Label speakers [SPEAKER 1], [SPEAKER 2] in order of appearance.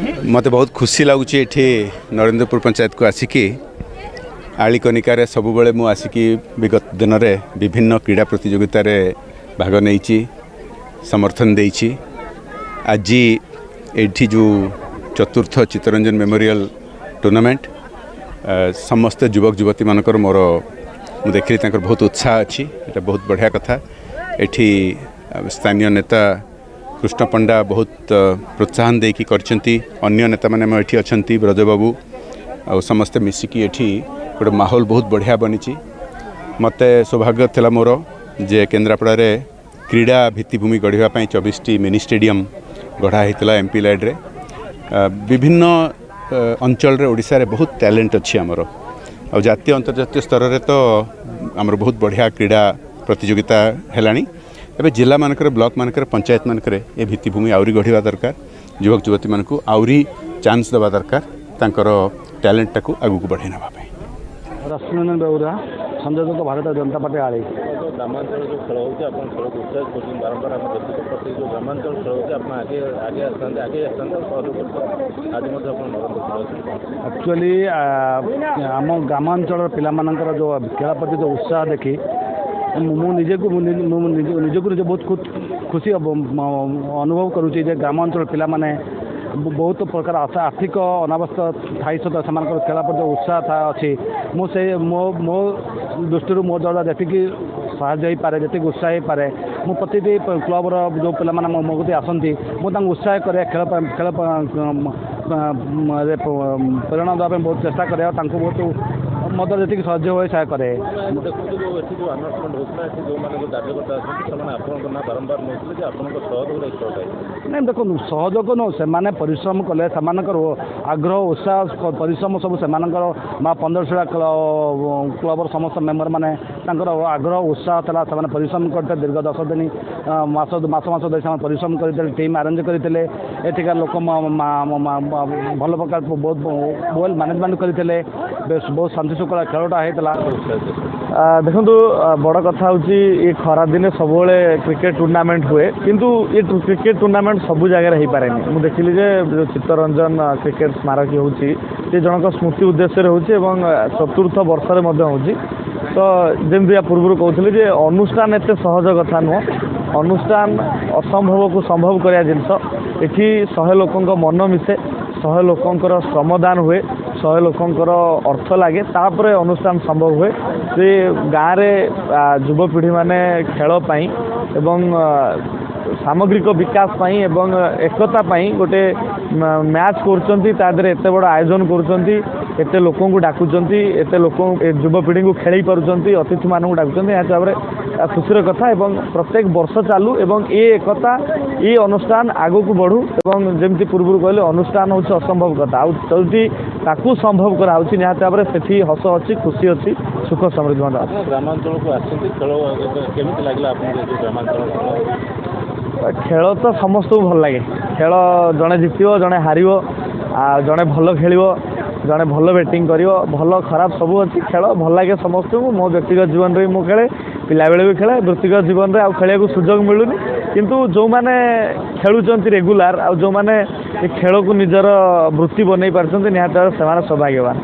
[SPEAKER 1] मत बहुत खुशी लगुच ये नरेंद्रपुर पंचायत को आसिकी आलिकनिकार सब बेले मु आसिकी विगत दिन में विभिन्न क्रीड़ा प्रतियोगिता भाग नहीं समर्थन देइछि। आज एठी जो चतुर्थ चित्तरंजन मेमोरियल टूर्नामेंट समस्त युवक युवती मानकर मोर देखली बहुत उत्साह अच्छी। ये बहुत बढ़िया कथा। एठी स्थानीय नेता कृष्ण पंडा बहुत प्रोत्साहन देकी करछंती। अन्य नेता माने एठी अछंती ब्रजबाबू आ समस्ते मिसिकी एठी गोटे माहौल बहुत बढ़िया बनी। मते सौभाग्य थिला मोर जे केन्द्रापड़ा रे क्रीड़ा भित्तिभूमि गढ़ापी 24टी मिनी स्टेडियम गढ़ा होता एमपी लाइड रे। विभिन्न अंचल रे ओडिशा रे बहुत टैलेंट अच्छी आमर आ जातीय अंतर्जातीय स्तर रे तो आमर बहुत बढ़िया क्रीड़ा प्रतियोगिता हेलानी। एबे जिला मानकर ब्लॉक मानकर पंचायत मानकर ए भित्तिभूमि आउरी गढ़िवा दरकार। युवक युवती मानकू आउरी चांस देवा दरकार तांकर टैलेंट टाकू आगू को बढ़ाई नवा।
[SPEAKER 2] रश्मिनंदन बेउरा संयोजक भारतीय जनता पार्टी आली।
[SPEAKER 3] ग्रामांचल जो खेल होती है खेल को उत्साहित कर बारंबार आम देखते प्रति जो ग्रामांचल खेल होती है आगे आगे
[SPEAKER 2] एक्चुअली आम ग्रामांचल पिलामानंकर जो खेल प्रति जो उत्साह देखी निजे निजे बहुत खुशी अनुभव करुँचे। ग्रामांचल पिला माने बहुत प्रकार आर्थिक अनावस्था थाई सहित से खेल प्रति उत्साह अच्छी। मुझे मो दृष्टि मो द्वारा जी साहय पारे जी उत्साह हो पारे मु प्रति क्लबर जो पिला मो कति आसती मुझे उत्साह करे खेल खेल प्रेरणा देवाई बहुत चेष्टा करे बहुत मदद जी साहय हुए सहाय करे। नहीं देखो सहयोग नो से परिश्रम कले से आग्रह उत्साह परिश्रम सब से 15 क्लबर समस्त मेम्बर मैंने आग्रह उत्साह था से परिश्रम करते दीर्घ 10 दिन मास धरी परिश्रम करते टीम अरेंज करते एठिकार लोक भल प्रकार बहुत वेल मैनेजमेंट करते बहुत शांति शुक्ला खेलटा होता। देखो बड़ कथा हूँ खरा दिन सब क्रिकेट टूर्नामेंट हुए किंतु ये क्रिकेट टूर्नामेंट सबू जगह हो पारे। मुझे देखिली जो चित्तरंजन क्रिकेट स्मारकी हूँ जनक स्मृति उद्देश्य हूँ चतुर्थ वर्ष में तो जमी पूर्व कहते अनुष्ठान एत सहज कथा नुह। अनुष्ठान असंभव को संभव करा जिनस ये 100 लोकों मन मिसे 100 लोकों श्रमदान हुए 100 लोकों अर्थ लगे तापर अनुष्ठान संभव हुए। से गाँव में युवपीढ़ी माने खेल पाई एवं सामग्रिक विकास पाई एवं एकता पाई गोटे मैच कर एत बड़ आयोजन करते लोक डाकुंट एत लोक युवपीढ़ी को खेल पार्टी अतिथि मानक डाकुंट यहाँ खुशी कथा एवं प्रत्येक वर्ष चालू एवं ये एकता ये अनुष्ठान आगू को बढ़ू एवं जमी पूर्व कहले अनुष्ठान हूँ असंभव कथा आउटी ताकू संभव कराऊँ निहत भाव में से हस अच्छी खुशी अच्छी सुख समृद्धि
[SPEAKER 3] ग्रामांचल को आसमी लगे ग्रामांचल
[SPEAKER 2] खेल तो समस्त को भल लगे। खेल जड़े जित जड़े हार जड़े भल खेल जड़े भल बैटिंग कर भल खराब सब अच्छी खेल भल लगे समस्त को। मो व्यक्तिगत जीवन में मु खेले पिला बेले भी खेले वृत्तिगत जीवन में खेल को सुजोग मिलूनी किंतु जो मैंने खेलुंट रेगुलार आ जो मैंने खेल को निजर वृत्ति बनई पार्टी निहत से सौभाग्यवान।